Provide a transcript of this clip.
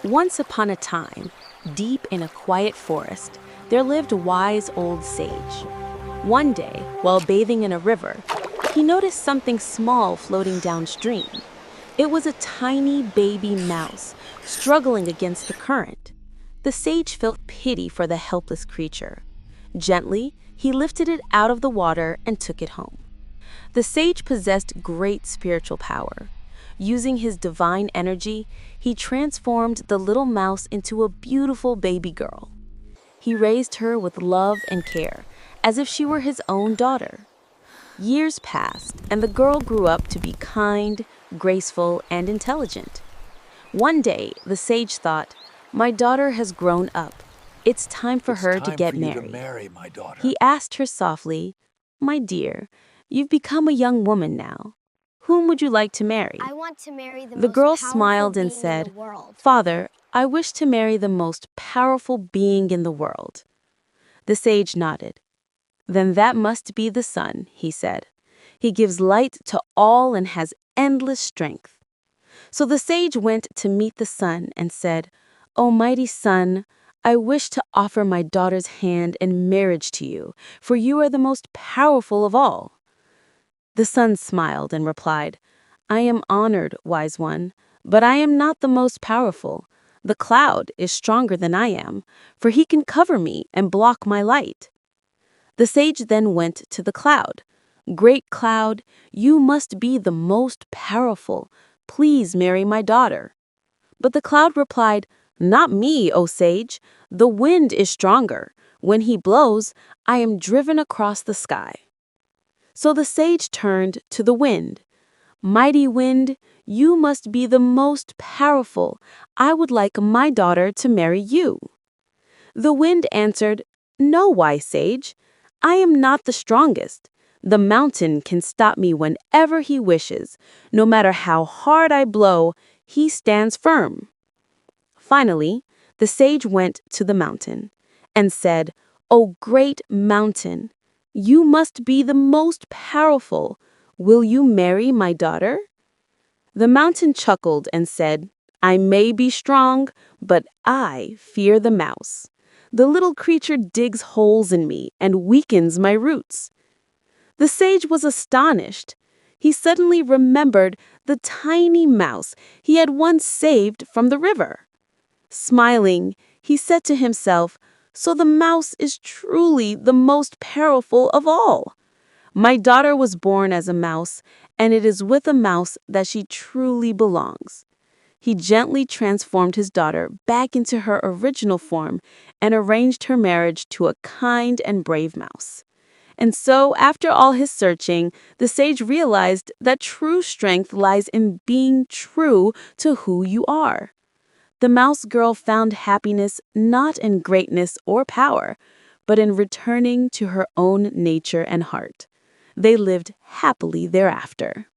Once upon a time, deep in a quiet forest, there lived a wise old sage. One day, while bathing in a river, he noticed something small floating downstream. It was a tiny baby mouse struggling against the current. The sage felt pity for the helpless creature. Gently, he lifted it out of the water and took it home. The sage possessed great spiritual power. Using his divine energy, he transformed the little mouse into a beautiful baby girl. He raised her with love and care, as if she were his own daughter. Years passed, and the girl grew up to be kind, graceful, and intelligent. One day, the sage thought, "My daughter has grown up. It's time for her to get married." My daughter. He asked her softly, "My dear, you've become a young woman now. Whom would you like to marry?" I want to marry the The most girl powerful smiled and being in said, the world. "Father, I wish to marry the most powerful being in the world." The sage nodded. "Then that must be the sun," he said. "He gives light to all and has endless strength." So the sage went to meet the sun and said, "O mighty sun, I wish to offer my daughter's hand in marriage to you, for you are the most powerful of all." The sun smiled and replied, "I am honored, wise one, but I am not the most powerful. The cloud is stronger than I am, for he can cover me and block my light." The sage then went to the cloud. "Great cloud, you must be the most powerful. Please marry my daughter." But the cloud replied, "Not me, O sage. The wind is stronger. When he blows, I am driven across the sky." So the sage turned to the wind. "Mighty wind, you must be the most powerful. I would like my daughter to marry you." The wind answered, "No, wise sage. I am not the strongest. The mountain can stop me whenever he wishes. No matter how hard I blow, he stands firm." Finally, the sage went to the mountain and said, "O great mountain, you must be the most powerful. Will you marry my daughter?" The mountain chuckled and said, "I may be strong, but I fear the mouse. The little creature digs holes in me and weakens my roots." The sage was astonished. He suddenly remembered the tiny mouse he had once saved from the river. Smiling, he said to himself, "So the mouse is truly the most powerful of all. My daughter was born as a mouse, and it is with a mouse that she truly belongs." He gently transformed his daughter back into her original form and arranged her marriage to a kind and brave mouse. And so, after all his searching, the sage realized that true strength lies in being true to who you are. The mouse girl found happiness not in greatness or power, but in returning to her own nature and heart. They lived happily thereafter.